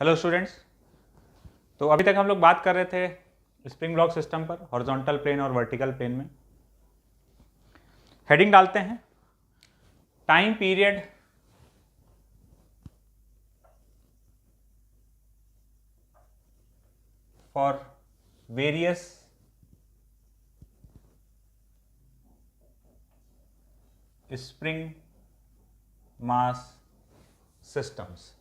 Hello students. तो अभी तक हम लोग बात कर रहे थे स्प्रिंग ब्लॉक सिस्टम पर हॉरिजॉन्टल प्लेन और वर्टिकल प्लेन में। हेडिंग डालते हैं time period for various spring mass systems.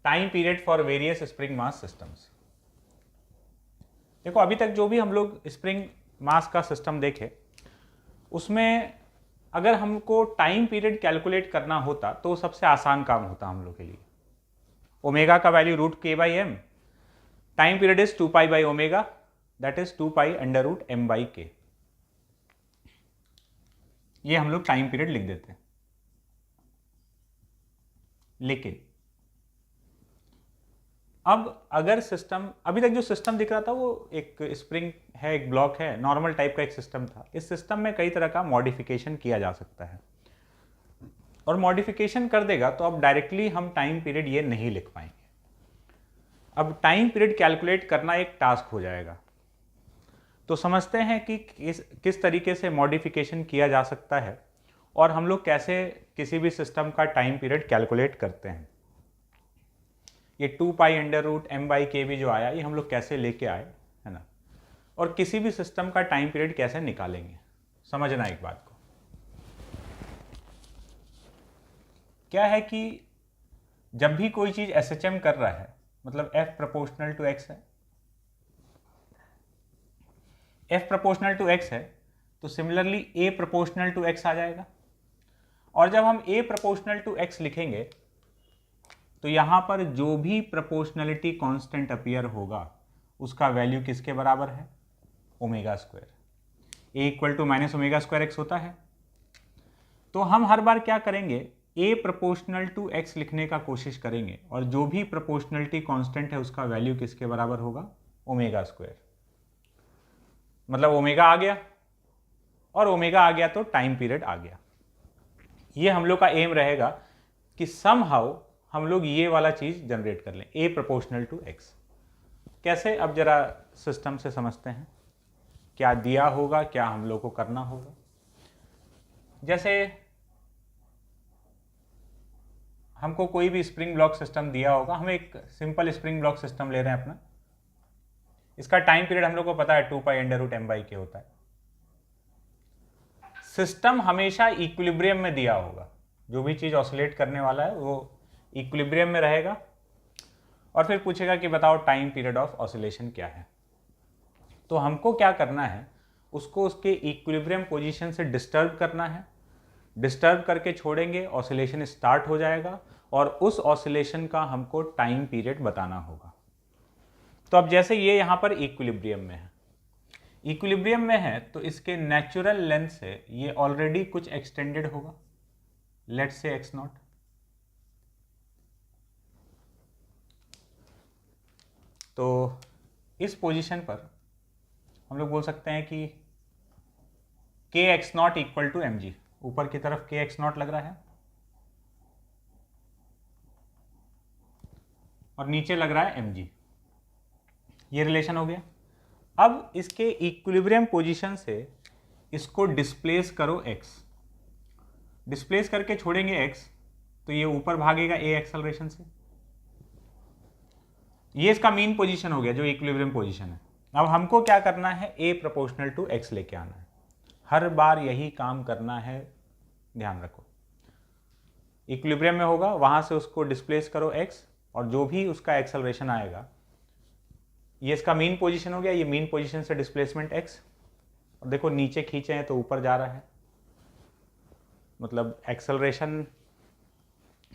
Time period for various spring mass systems. देखो, अभी तक जो भी हम लोग स्प्रिंग मास का सिस्टम देखे उसमें अगर हमको टाइम पीरियड कैलकुलेट करना होता तो सबसे आसान काम होता हम लोग के लिए। ओमेगा का value √k/m, time period is 2π/ω, that is 2π√m/k। ये हम लोग टाइम पीरियड लिख देते हैं। लेकिन अब अगर सिस्टम, अभी तक जो सिस्टम दिख रहा था वो एक स्प्रिंग है, एक ब्लॉक है, नॉर्मल टाइप का एक सिस्टम था। इस सिस्टम में कई तरह का मॉडिफिकेशन किया जा सकता है और मॉडिफिकेशन कर देगा तो अब डायरेक्टली हम टाइम पीरियड ये नहीं लिख पाएंगे। अब टाइम पीरियड कैलकुलेट करना एक टास्क हो जाएगा। तो समझते हैं कि किस तरीके से मॉडिफिकेशन किया जा सकता है और हम लोग कैसे किसी भी सिस्टम का टाइम पीरियड कैलकुलेट करते हैं। ये 2π√m/k भी जो आया ये हम लोग कैसे लेके आए, है ना, और किसी भी सिस्टम का टाइम पीरियड कैसे निकालेंगे। समझना एक बात को, क्या है कि जब भी कोई चीज SHM कर रहा है, मतलब F प्रोपोर्शनल टू X है, F प्रोपोर्शनल टू X है, तो similarly A proportional to X आ जाएगा। और जब हम A प्रोपोर्शनल टू X लिखेंगे तो यहां पर जो भी प्रोपोर्शनलिटी कांस्टेंट अपीयर होगा उसका वैल्यू किसके बराबर है? Omega square. A equal to -ω²x होता है। तो हम हर बार क्या करेंगे, A प्रोपोर्शनल टू X लिखने का कोशिश करेंगे और जो भी प्रोपोर्शनलिटी कांस्टेंट है उसका वैल्यू किसके बराबर होगा? Omega square. मतलब ओमेगा आ गया, और ओमेगा आ गया तो टाइम पीरियड आ गया। ये हम लोग का एम रहेगा कि समहाउ हम लोग ये वाला चीज जनरेट कर लें, A प्रोपोर्शनल टू X। कैसे, अब जरा सिस्टम से समझते हैं क्या दिया होगा, क्या हम लोग को करना होगा। जैसे हमको कोई भी स्प्रिंग ब्लॉक सिस्टम दिया होगा, हम एक सिंपल स्प्रिंग ब्लॉक सिस्टम ले रहे हैं अपना। इसका टाइम पीरियड हम लोग को पता है 2π√m/k होता है। सिस्टम हमेशा इक्विलिब्रियम में दिया होगा, जो भी चीज ऑसिलेट करने वाला है वो इक्विलिब्रियम में रहेगा। और फिर पूछेगा कि बताओ टाइम पीरियड ऑफ ऑसिलेशन क्या है। तो हमको क्या करना है, उसको उसके इक्विलिब्रियम पोजीशन से डिस्टर्ब करना है। डिस्टर्ब करके छोड़ेंगे, ऑसिलेशन स्टार्ट हो जाएगा और उस ऑसिलेशन का हमको टाइम पीरियड बताना होगा। तो अब जैसे ये यहां पर इक्विलिब्रियम में है, इक्विलिब्रियम में है तो इसके नेचुरल लेंथ से ये ऑलरेडी कुछ एक्सटेंडेड होगा, लेट्स से x0। तो इस पोजीशन पर हम लोग बोल सकते हैं कि kx0 इक्वल टू mg। ऊपर की तरफ kx0 लग रहा है और नीचे लग रहा है mg। ये रिलेशन हो गया। अब इसके इक्विलिब्रियम पोजीशन से इसको डिस्प्लेस करो x। डिस्प्लेस करके छोड़ेंगे x तो ये ऊपर भागेगा a एक्सेलरेशन से। ये इसका मीन पोजीशन हो गया जो इक्विलिब्रियम पोजीशन है। अब हमको क्या करना है, A प्रोपोर्शनल टू X लेके आना है। हर बार यही काम करना है, ध्यान रखो। इक्विलिब्रियम में होगा, वहां से उसको डिस्प्लेस करो x और जो भी उसका एक्सेलरेशन आएगा, ये इसका मीन पोजीशन हो गया, ये मीन पोजीशन से डिस्प्लेसमेंट x। और देखो नीचे खींचे हैं तो ऊपर जा रहा है, मतलब एक्सेलरेशन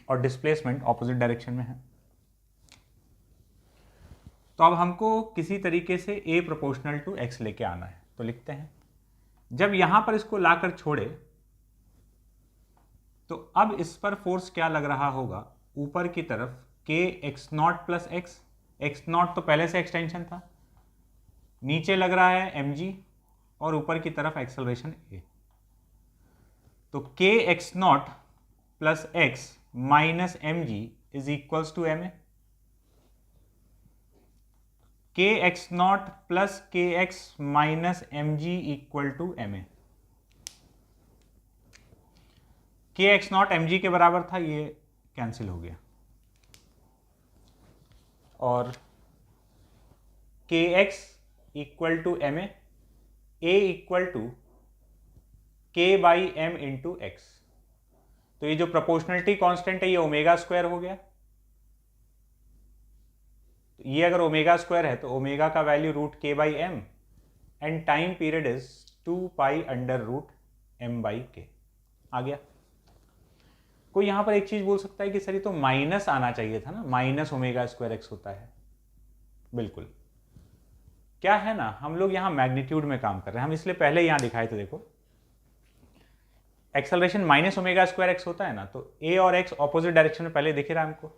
और डिस्प्लेसमेंट ऑपोजिट डायरेक्शन में है। तो अब हमको किसी तरीके से A प्रोपोर्शनल टू X लेके आना है। तो लिखते हैं, जब यहां पर इसको लाकर छोड़े तो अब इस पर फोर्स क्या लग रहा होगा, ऊपर की तरफ kx0 प्लस x। x0 तो पहले से एक्सटेंशन था, नीचे लग रहा है mg और ऊपर की तरफ एक्सेलरेशन a। तो kx0 plus x minus m g is equals to M a, k x naught plus k x minus m g equal to M a. K x not M G के बराबर था, ये cancel हो गया, और k x equal to M A equal to के by M into x. तो ये जो प्रोपोर्शनलिटी कांस्टेंट है ये ओमेगा स्क्वायर हो गया। तो ये अगर ओमेगा स्क्वायर है तो ओमेगा का वैल्यू रूट के by m and time period is 2 pi under root m by k. आ गया। कोई यहां पर एक चीज बोल सकता है कि सर ये तो माइनस आना चाहिए था ना, माइनस ओमेगा स्क्वायर एक्स होता है। बिल्कुल, क्या है ना, हम लोग यहां मैग्नीट्यूड में काम कर रहे हैं, हम इसलिए पहले यहां दिखाए थे। देखो acceleration minus omega square x होता है ना, तो ए और एक्स ऑपोजिट डायरेक्शन में पहले दिख रहा है हमको,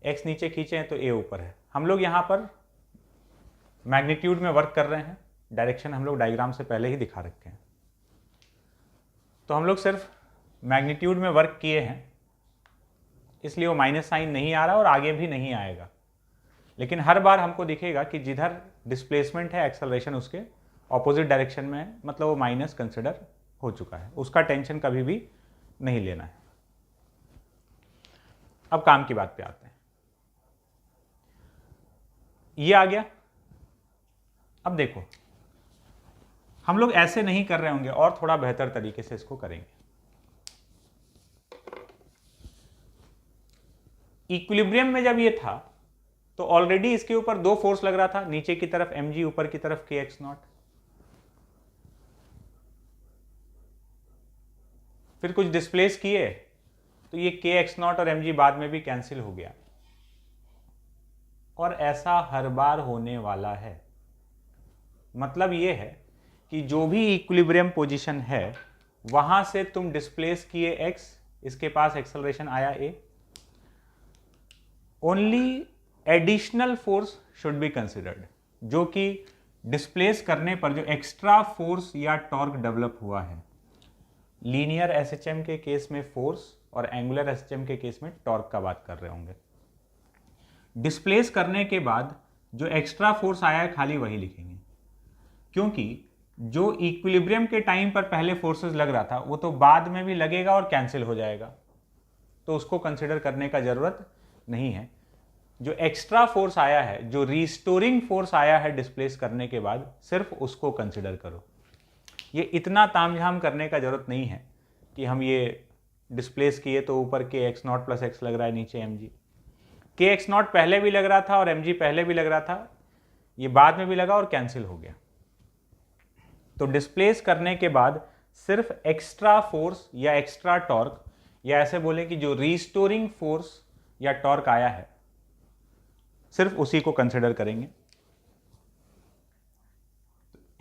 एक्स नीचे खींचे हैं तो ए ऊपर है। हम लोग यहां पर मैग्नीट्यूड में वर्क कर रहे हैं, डायरेक्शन हम लोग डायग्राम से पहले ही दिखा रखे हैं, तो हम लोग सिर्फ मैग्नीट्यूड में वर्क किए हैं, इसलिए वो माइनस साइन नहीं आ रहा और आगे भी नहीं आएगा। लेकिन हर बार हमको दिखेगा कि जिधर डिस्प्लेसमेंट है एक्सेलरेशन उसके ऑपोजिट डायरेक्शन में है, मतलब वो माइनस कंसिडर हो चुका है, उसका टेंशन कभी भी नहीं लेना है। अब काम की बात पे आते हैं। ये आ गया। अब देखो हम लोग ऐसे नहीं कर रहे होंगे और थोड़ा बेहतर तरीके से इसको करेंगे। इक्विलिब्रियम में जब ये था तो ऑलरेडी इसके ऊपर दो फोर्स लग रहा था, नीचे की तरफ mg, ऊपर की तरफ के एक्स नॉट। फिर कुछ डिस्प्लेस किए तो ये के एक्स नॉट और mg बाद में भी कैंसिल हो गया, और ऐसा हर बार होने वाला है। मतलब ये है कि जो भी इक्विलिब्रियम पोजीशन है वहां से तुम डिस्प्लेस किए x, इसके पास एक्सेलरेशन आया a, only additional force should be considered, जो कि डिस्प्लेस करने पर जो एक्स्ट्रा फोर्स या टॉर्क डेवलप हुआ है। लीनियर एसएचएम के केस में फोर्स और एंगुलर एसएचएम के केस में टॉर्क का बात कर रहे होंगे। डिस्प्लेस करने के बाद जो एक्स्ट्रा फोर्स आया है खाली वही लिखेंगे, क्योंकि जो इक्विलिब्रियम के टाइम पर पहले फोर्सेस लग रहा था वो तो बाद में भी लगेगा और कैंसिल हो जाएगा, तो उसको कंसिडर करने का जरूरत नहीं है। जो एक्स्ट्रा फोर्स आया है, जो रिस्टोरिंग फोर्स आया है डिस्प्लेस करने के बाद, सिर्फ उसको कंसिडर करो। ये इतना तामझाम करने का जरूरत नहीं है कि हम ये डिस्प्लेस किए तो ऊपर के एक्स नॉट प्लस एक्स लग रहा है, नीचे एम जी। के एक्स नॉट पहले भी लग रहा था और एम जी पहले भी लग रहा था, ये बाद में भी लगा और कैंसिल हो गया। तो डिस्प्लेस करने के बाद सिर्फ एक्स्ट्रा फोर्स या एक्स्ट्रा टॉर्क, या ऐसे बोले कि जो रिस्टोरिंग फोर्स या टॉर्क आया है, सिर्फ उसी को कंसिडर करेंगे।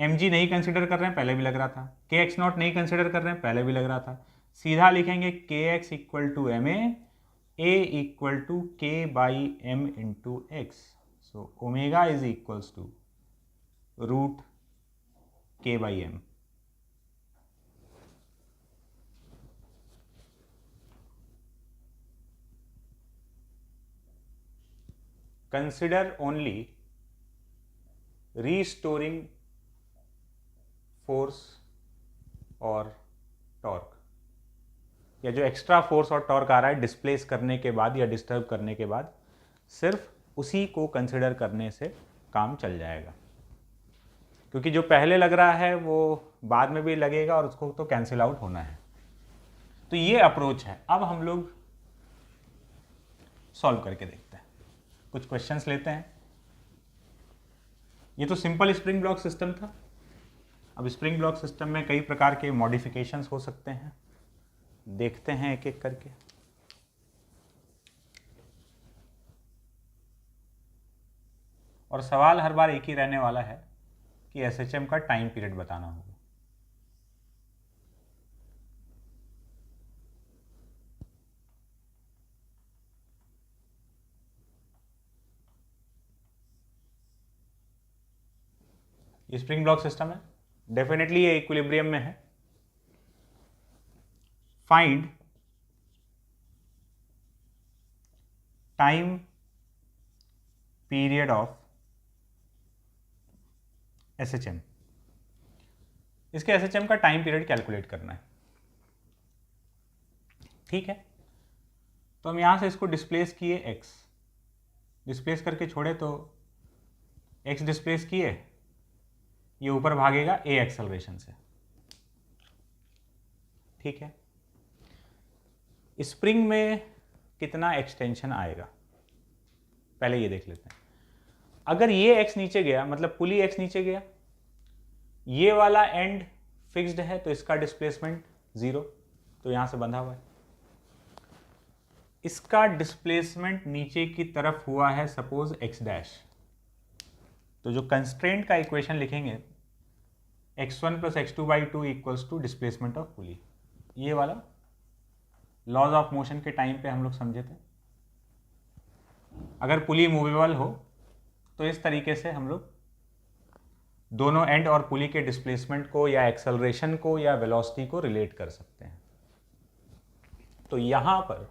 mg नहीं कंसिडर कर रहे हैं, पहले भी लग रहा था। के एक्स नॉट नहीं कंसिडर कर रहे हैं, पहले भी लग रहा था। सीधा लिखेंगे K x equal to M A equal to के by M into X. So omega is equals to root के by M. Consider only restoring force और टॉर्क, या जो एक्स्ट्रा फोर्स और टॉर्क आ रहा है डिस्प्लेस करने के बाद या डिस्टर्ब करने के बाद, सिर्फ उसी को कंसिडर करने से काम चल जाएगा। क्योंकि जो पहले लग रहा है वो बाद में भी लगेगा और उसको तो कैंसिल आउट होना है। तो ये अप्रोच है। अब हम लोग सॉल्व करके देखते हैं, कुछ क्वेश्चंस लेते हैं। ये तो सिंपल स्प्रिंग ब्लॉक सिस्टम था। अब स्प्रिंग ब्लॉक सिस्टम में कई प्रकार के मॉडिफिकेशंस हो सकते हैं, देखते हैं एक एक करके। और सवाल हर बार एक ही रहने वाला है कि एसएचएम का टाइम पीरियड बताना होगा। स्प्रिंग ब्लॉक सिस्टम है, डेफिनेटली ये इक्विलिब्रियम में है। Find time period of SHM। इसके SHM का टाइम पीरियड कैलकुलेट करना है, ठीक है। तो हम यहां से इसको डिस्प्लेस किए, x डिस्प्लेस करके छोड़े तो x डिस्प्लेस किए, ये ऊपर भागेगा a एक्सेलरेशन से, ठीक है। स्प्रिंग में कितना एक्सटेंशन आएगा पहले ये देख लेते हैं। अगर ये x नीचे गया, मतलब पुली x नीचे गया, ये वाला एंड फिक्स्ड है तो इसका डिस्प्लेसमेंट 0, तो यहां से बंधा हुआ है। इसका डिस्प्लेसमेंट नीचे की तरफ हुआ है सपोज x डैश, तो जो कंस्ट्रेंट का इक्वेशन लिखेंगे x1 + x2/2 equals to displacement of pulley. ये वाला लॉज ऑफ मोशन के टाइम पे हम लोग समझे थे, अगर पुली मूवेबल हो तो इस तरीके से हम लोग दोनों एंड और पुली के डिस्प्लेसमेंट को या एक्सेलरेशन को या वेलोसिटी को रिलेट कर सकते हैं। तो यहां पर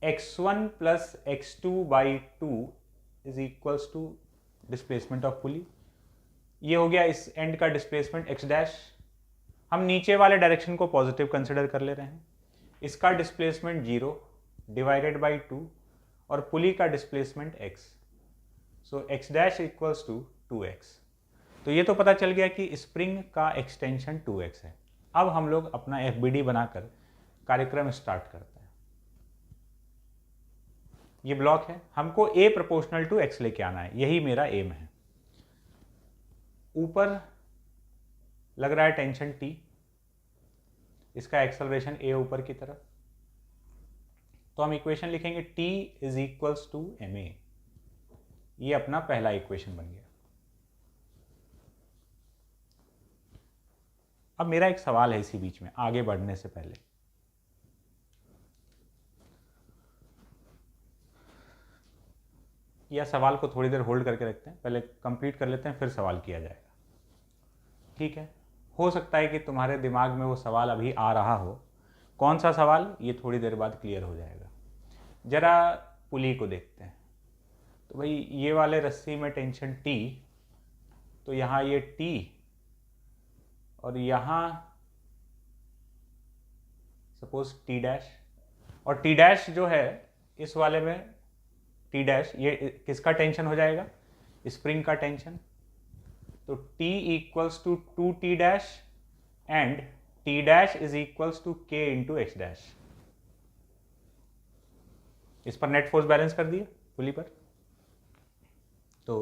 x1 + x2/2 is equals to displacement of pulley. ये हो गया इस एंड का डिस्प्लेसमेंट x डैश। हम नीचे वाले डायरेक्शन को पॉजिटिव कंसिडर कर ले रहे हैं। इसका डिस्प्लेसमेंट 0 डिवाइडेड बाई 2 और पुली का displacement x, so x dash equals to 2x। तो ये तो पता चल गया कि स्प्रिंग का एक्सटेंशन 2x है। अब हम लोग अपना FBD बनाकर कार्यक्रम स्टार्ट करते हैं। ये ब्लॉक है, हमको A प्रोपोर्शनल टू x लेके आना है, यही मेरा एम है। ऊपर लग रहा है टेंशन T, इसका एक्सेलरेशन A ऊपर की तरफ, तो हम इक्वेशन लिखेंगे T is equals to ma। ये अपना पहला इक्वेशन बन गया। अब मेरा एक सवाल है इसी बीच में आगे बढ़ने से पहले, या सवाल को थोड़ी देर होल्ड करके रखते हैं, पहले कंप्लीट कर लेते हैं फिर सवाल किया जाएगा, ठीक है। हो सकता है कि तुम्हारे दिमाग में वो सवाल अभी आ रहा हो। कौन सा सवाल, ये थोड़ी देर बाद क्लियर हो जाएगा। जरा पुली को देखते हैं। तो भाई ये वाले रस्सी में टेंशन T, तो यहाँ ये T और यहाँ सपोज T डैश, और T डैश जो है इस वाले में T डैश, ये किसका टेंशन हो जाएगा, स्प्रिंग का टेंशन। तो T equals to 2T dash and T dash is equals to K into H dash. इस पर नेट फोर्स बैलेंस कर दिया पुली पर। तो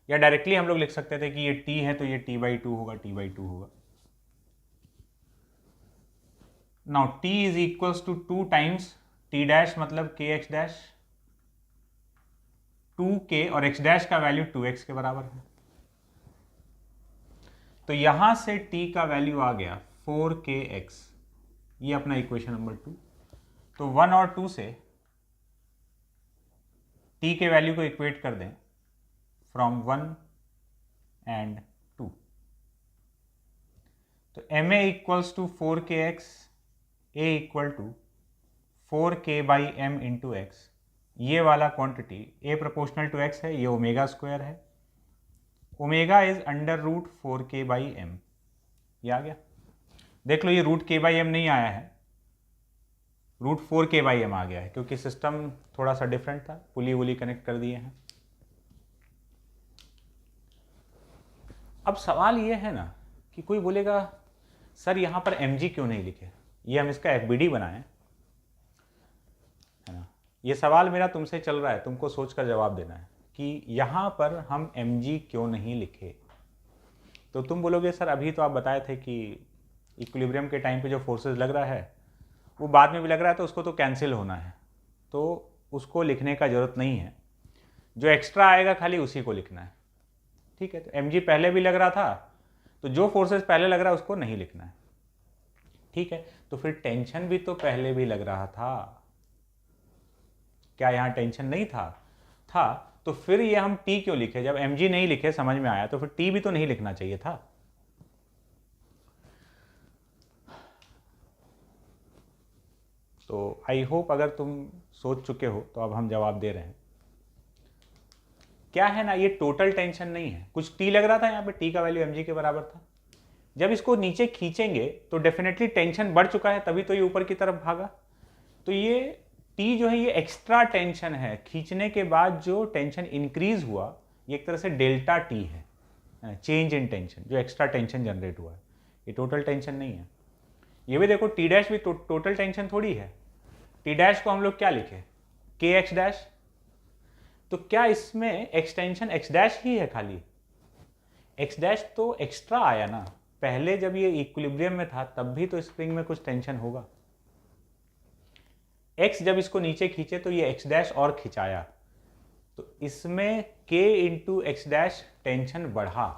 या डायरेक्टली हम लोग लिख सकते थे कि ये T है तो ये T/2 होगा, T/2 होगा। Now T is equals to 2 times T dash मतलब KH डैश, 2K और X डैश का वैल्यू 2x के बराबर है। तो यहां से T का वैल्यू आ गया 4KX, ये अपना इक्वेशन नंबर 2। तो 1 और 2 से T के वैल्यू को इक्वेट कर दें फ्रॉम 1 एंड 2। तो ma equals to 4KX, a equal to 4K/m into x। ये वाला quantity a proportional to x है, ये ओमेगा स्क्वायर है। ओमेगा इज √4K/m, ये आ गया। देख लो ये √K/m नहीं आया है, √4K/m आ गया है, क्योंकि सिस्टम थोड़ा सा डिफरेंट था, पुली वुली कनेक्ट कर दिए हैं। अब सवाल ये है ना कि कोई बोलेगा सर यहाँ पर mg क्यों नहीं लिखे, ये हम इसका FBD बनाएं, है ना। ये सवाल मेरा तुमसे चल रहा है, तुमको सोचकर जवाब देना है कि यहाँ पर हम mg क्यों नहीं लिखे। तो तुम बोलोगे सर अभी तो आप बताए थे कि इक्विलिब्रियम के टाइम पे जो फोर्सेस लग रहा है वो बाद में भी लग रहा है, तो उसको तो कैंसिल होना है, तो उसको लिखने का ज़रूरत नहीं है, जो एक्स्ट्रा आएगा खाली उसी को लिखना है, ठीक है। तो mg पहले भी लग रहा था, तो जो फोर्सेस पहले लग रहा है उसको नहीं लिखना है, ठीक है। तो फिर टेंशन भी तो पहले भी लग रहा था, क्या यहाँ टेंशन नहीं था, तो फिर ये हम T क्यों लिखे, जब mg नहीं लिखे समझ में आया तो फिर T भी तो नहीं लिखना चाहिए था। तो आई होप अगर तुम सोच चुके हो तो अब हम जवाब दे रहे हैं। क्या है ना, ये टोटल टेंशन नहीं है। कुछ टी लग रहा था यहाँ पे, टी का वैल्यू mg के बराबर था। जब इसको नीचे खींचेंगे तो डेफिनेटली टेंशन बढ़ चुका है, तभी तो ये ऊपर की तरफ भागा। तो ये टी जो है ये एक्स्ट्रा टेंशन है, खींचने के बाद जो टेंशन इंक्रीज हुआ ये एक तरह से डेल्टा टी है, चेंज इन टेंशन, जो एक्स्ट्रा टेंशन जनरेट हुआ है। ये टोटल टेंशन नहीं है। ये भी देखो टी डैश भी टोटल टेंशन थोड़ी है। टी डैश को हम लोग क्या लिखे, के एक्स डैश। तो क्या इसमें एक्सटेंशन एक्स डैश ही है खाली? एक्स डैश तो एक्स्ट्रा आया ना, पहले जब ये इक्विलिब्रियम में था तब भी तो स्प्रिंग में कुछ टेंशन होगा। एक्स जब इसको नीचे खींचे तो ये एक्स डैश और खिंचाया, तो इसमें k into x dash tension बढ़ा।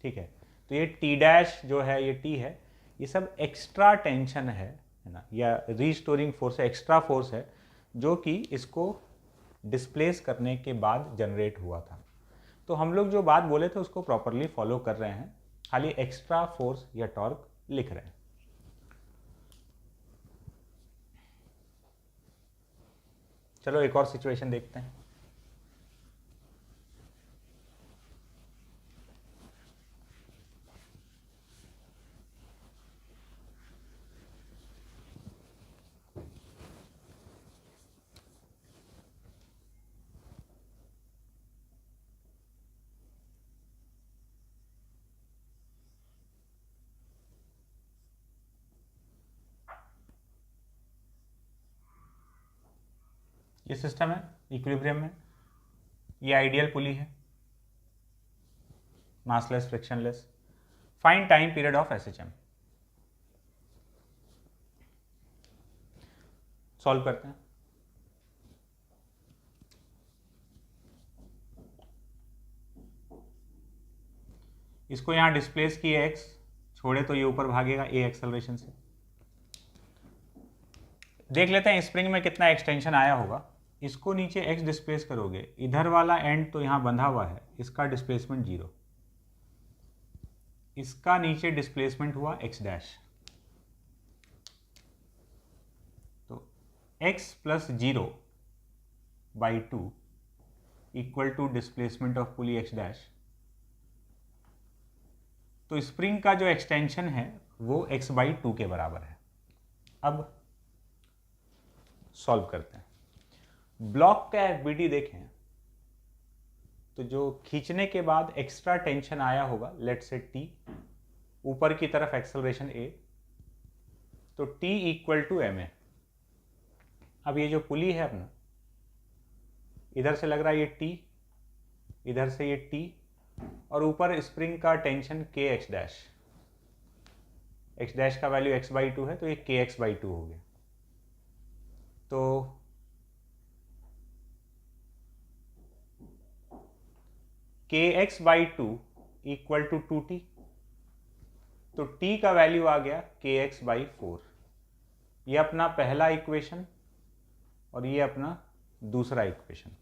ठीक है, तो ये टी डैश जो है, ये टी है, ये सब एक्स्ट्रा टेंशन है ना, या रीस्टोरिंग फोर्स है, एक्स्ट्रा फोर्स है जो कि इसको डिस्प्लेस करने के बाद जनरेट हुआ था। तो हम लोग जो बात बोले थे उसको प्रॉपरली फॉलो कर रहे हैं, खाली एक्स्ट्रा फोर्स या टॉर्क लिख रहे हैं। चलो एक और सिचुएशन देखते हैं। ये सिस्टम है इक्विलिब्रियम में, ये आइडियल पुली है, massless frictionless. Find time period of SHM. Solve करते हैं। इसको यहां डिस्प्लेस किए x, छोड़े तो ये ऊपर भागेगा a एक्सेलरेशन से। देख लेते हैं स्प्रिंग में कितना एक्सटेंशन आया होगा। इसको नीचे x डिस्प्लेस करोगे, इधर वाला एंड तो यहां बंधा हुआ है, इसका डिस्प्लेसमेंट 0, इसका नीचे डिस्प्लेसमेंट हुआ x डैश। तो x plus 0 by 2 equal to displacement of pulley x dash. तो स्प्रिंग का जो एक्सटेंशन है वो x बाई 2 के बराबर है। अब सॉल्व करते हैं। ब्लॉक का एफबीडी देखें तो जो खींचने के बाद एक्स्ट्रा टेंशन आया होगा, लेट से t, ऊपर की तरफ एक्सेलरेशन a, तो t इक्वल टू ma। अब ये जो पुली है अपना, इधर से लग रहा है ये t, इधर से ये t, और ऊपर स्प्रिंग का tension k x dash. X dash का वैल्यू x बाई 2 है, तो ये k x बाई 2 हो गया। तो kx by 2 equal to 2t, तो t का वैल्यू आ गया kx बाई 4। ये अपना पहला इक्वेशन और ये अपना दूसरा इक्वेशन।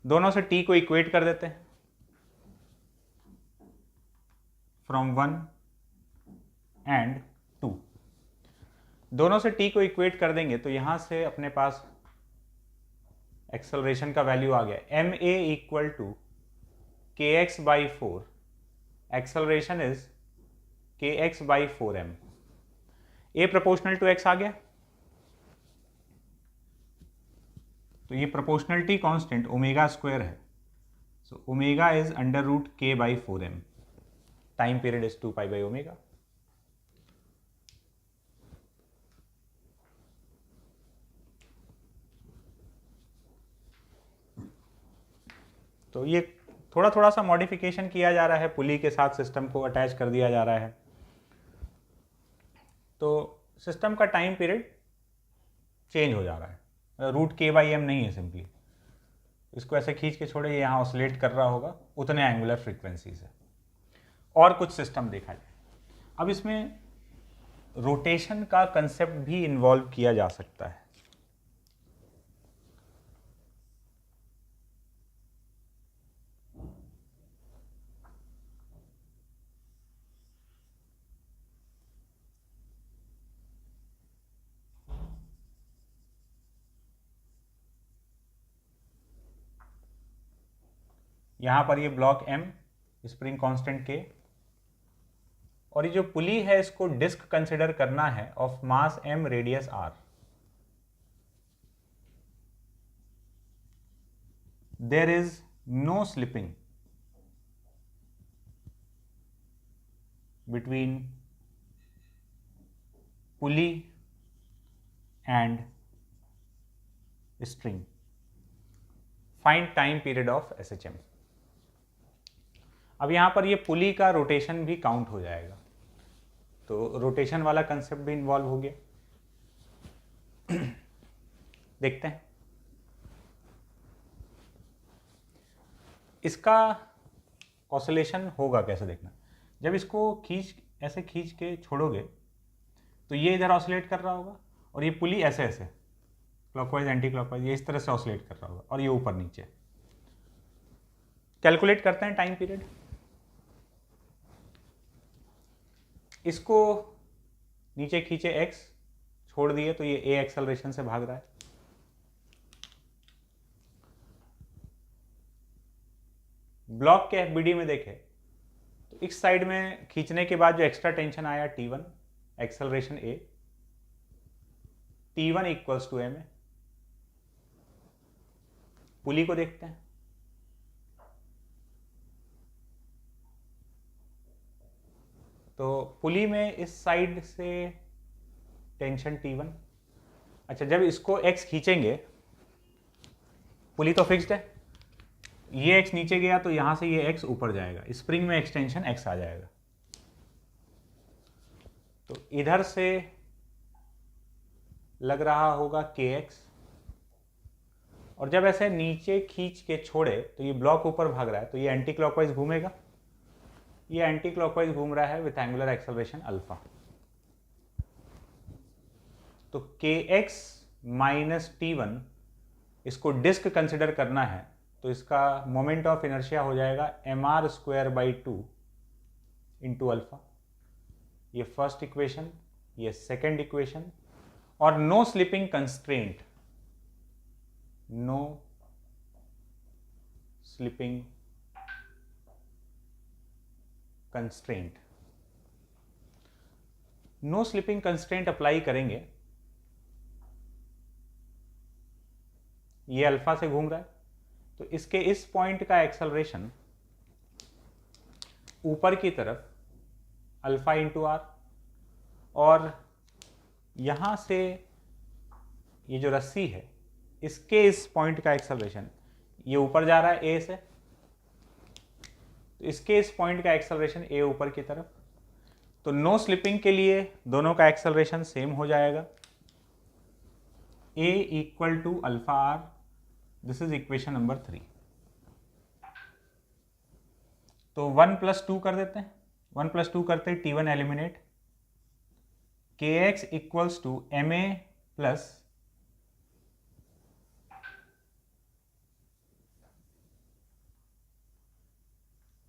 दोनों से t को इक्वेट कर देते हैं, फ्रॉम 1 एंड 2। दोनों से t को इक्वेट कर देंगे तो यहां से अपने पास एक्सेलरेशन का वैल्यू आ गया ma equal to kx by 4, acceleration is kx by 4m। a proportional to x आ गया, तो ये प्रोपोर्शनलिटी कांस्टेंट ओमेगा स्क्वायर है, so omega is under root k by 4m। Time period is 2 pi by omega. तो ये थोड़ा थोड़ा सा मॉडिफिकेशन किया जा रहा है, पुली के साथ सिस्टम को अटैच कर दिया जा रहा है। तो सिस्टम का टाइम पीरियड चेंज हो जा रहा है, रूट k बाई m नहीं है सिंपली। इसको ऐसे खींच के छोड़े, ये यहाँ ऑसिलेट कर रहा होगा उतने एंगुलर फ्रीक्वेंसी से। और कुछ सिस्टम देखा जाए। अब इसमें रोटेशन का कंसेप्ट भी इन्वॉल्व किया जा सकता है। यहाँ पर ये block M, spring constant K, और ये जो पुली है इसको डिस्क कंसिडर करना है of mass M, radius R। There is no slipping between pulley and string. Find time period of SHM। अब यहां पर ये पुली का रोटेशन भी काउंट हो जाएगा, तो रोटेशन वाला कंसेप्ट भी इन्वॉल्व हो गया। देखते हैं इसका ऑसिलेशन होगा कैसे। देखना, जब इसको ऐसे खींच के छोड़ोगे तो ये इधर ऑसिलेट कर रहा होगा, और ये पुली ऐसे ऐसे क्लॉकवाइज एंटी क्लॉकवाइज ये इस तरह से ऑसिलेट कर रहा होगा, और ये ऊपर नीचे। कैलकुलेट करते हैं टाइम पीरियड। इसको नीचे खींचे x, छोड़ दिए तो ये a एक्सेलरेशन से भाग रहा है। ब्लॉक के FBD में देखें तो इस साइड में खींचने के बाद जो एक्स्ट्रा टेंशन आया T1, acceleration a, T1 equals to m। Pulley को देखते हैं, तो पुली में इस साइड से टेंशन T1। अच्छा, जब इसको x खींचेंगे, पुली तो फिक्स्ड है, ये x नीचे गया तो यहां से ये x ऊपर जाएगा, स्प्रिंग में एक्सटेंशन x आ जाएगा। तो इधर से लग रहा होगा kx, और जब ऐसे नीचे खींच के छोड़े तो ये ब्लॉक ऊपर भाग रहा है, तो ये एंटी क्लॉकवाइज घूमेगा। ये एंटी क्लॉकवाइज घूम रहा है विथ एंगुलर एक्सेलरेशन अल्फा। तो kx माइनस T1 इसको डिस्क कंसिडर करना है, तो इसका मोमेंट ऑफ इनर्शिया हो जाएगा mr²/2 इंटू अल्फा। ये फर्स्ट इक्वेशन, ये सेकेंड इक्वेशन, और no slipping constraint, no slipping constraint. No slipping constraint apply करेंगे, ये अल्फा से घूम रहा है, तो इसके इस पॉइंट का एक्सेलरेशन ऊपर की तरफ अल्फा इंटू आर, और यहां से ये जो रस्सी है इसके इस पॉइंट का एक्सेलरेशन, ये ऊपर जा रहा है ए से, तो इसके इस पॉइंट का एक्सेलरेशन ए ऊपर की तरफ। तो नो स्लिपिंग के लिए दोनों का एक्सेलरेशन सेम हो जाएगा, A equal to alpha R. This is equation number 3। तो 1 + 2 कर देते हैं, 1 + 2 करते हैं, T1 eliminate, kx equals to ma plus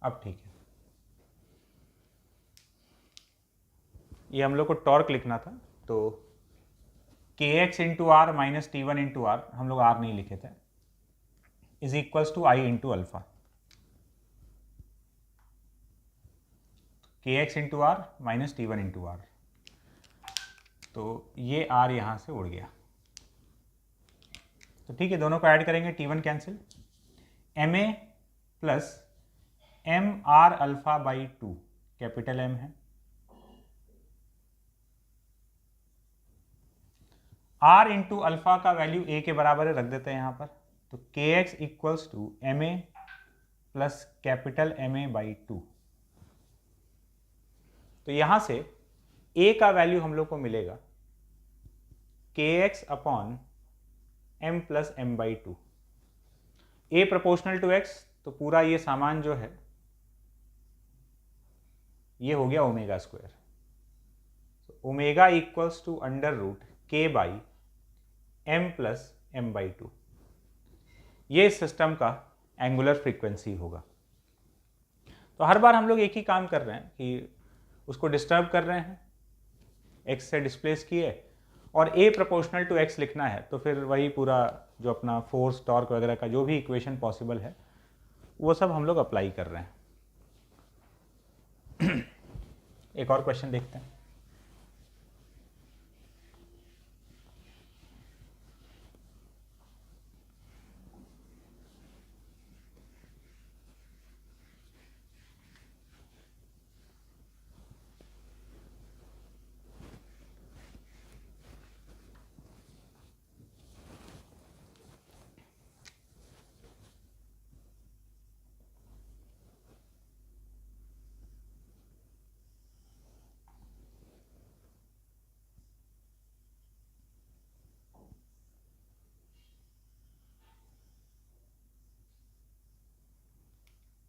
अब ठीक है, ये हम लोग को टॉर्क लिखना था, तो kx into R minus T1 into R, हम लोग आर नहीं लिखे थे, is equals to I into alpha. kx into R minus T1 into R, तो ये आर यहां से उड़ गया। तो ठीक है, दोनों को ऐड करेंगे, T1 cancel, ma plus mr∝/2, capital M है, r इंटू अल्फा का वैल्यू a के बराबर है, रख देते हैं यहां पर। तो kx equals to ma plus capital Ma/2। तो यहां से a का वैल्यू हम लोग को मिलेगा kx upon m plus m/2। a proportional to x, तो पूरा ये सामान जो है ये हो गया omega square. Omega equals to √k/m plus m/2। ये इस सिस्टम का एंगुलर फ्रीक्वेंसी होगा। तो हर बार हम लोग एक ही काम कर रहे हैं कि उसको डिस्टर्ब कर रहे हैं, x से डिस्प्लेस किए, और a प्रोपोर्शनल टू x लिखना है, तो फिर वही पूरा जो अपना फोर्स टॉर्क वगैरह का जो भी इक्वेशन पॉसिबल है वो सब हम लोग अप्लाई कर रहे हैं। एक और क्वेश्चन देखते हैं।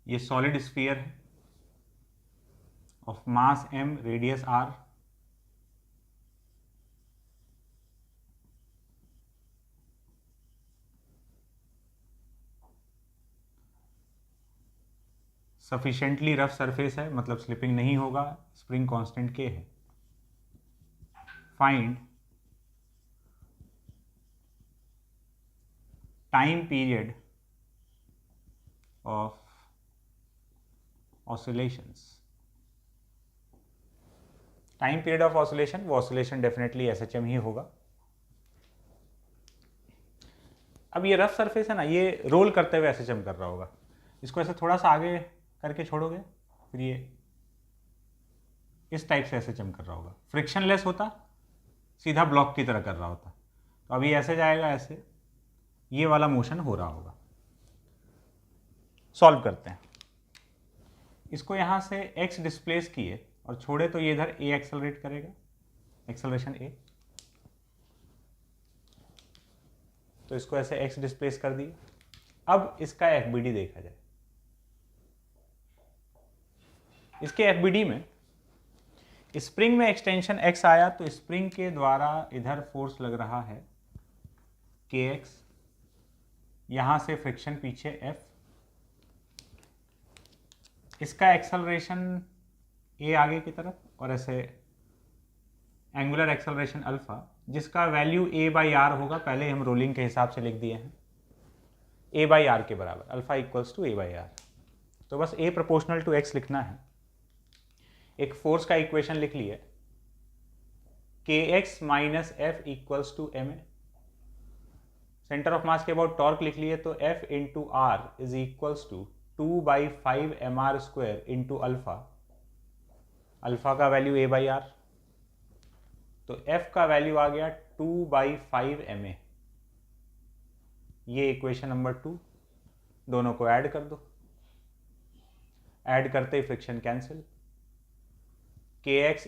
ये सॉलिड स्फीयर है of mass m, radius r। Sufficiently rough surface है, मतलब स्लिपिंग नहीं होगा, स्प्रिंग कांस्टेंट k है। Find time period of oscillations. Time period of oscillation, वो ऑसिलेशन डेफिनेटली SHM ही होगा। अब ये रफ सरफेस है ना, ये रोल करते हुए SHM कर रहा होगा। इसको ऐसे थोड़ा सा आगे करके छोड़ोगे, फिर ये इस टाइप से SHM कर रहा होगा। फ्रिक्शनलेस होता, सीधा ब्लॉक की तरह कर रहा होता। तो अभी ऐसे जाएगा, ऐसे ये वाला मोशन हो रहा होगा। सॉल्व करते हैं इसको। यहाँ से x डिस्प्लेस किए और छोड़े तो ये इधर a एक्सेलरेट करेगा, एक्सेलरेशन a। तो इसको ऐसे x डिस्प्लेस कर दिए। अब इसका FBD देखा जाए। इसके FBD में स्प्रिंग में एक्सटेंशन x आया, तो स्प्रिंग के द्वारा इधर फोर्स लग रहा है kx, यहां से फ्रिक्शन पीछे F, इसका एक्सेलरेशन a आगे की तरफ, और ऐसे एंगुलर एक्सेलरेशन अल्फा, जिसका वैल्यू a/r होगा। पहले हम रोलिंग के हिसाब से लिख दिए हैं, a/r के बराबर, अल्फा इक्वल्स टू a/r। तो बस a प्रोपोर्शनल टू x लिखना है। एक फोर्स का इक्वेशन लिख लिए, kx minus F equals to ma। Centre of mass के अबाउट टॉर्क लिख लिए, तो F into R is equals to 2/5 mr square into alpha. Alpha का वैल्यू a/r, तो F का वैल्यू आ गया 2/5 ma। ये इक्वेशन नंबर 2। दोनों को ऐड कर दो, ऐड करते ही फ्रिक्शन कैंसिल। kx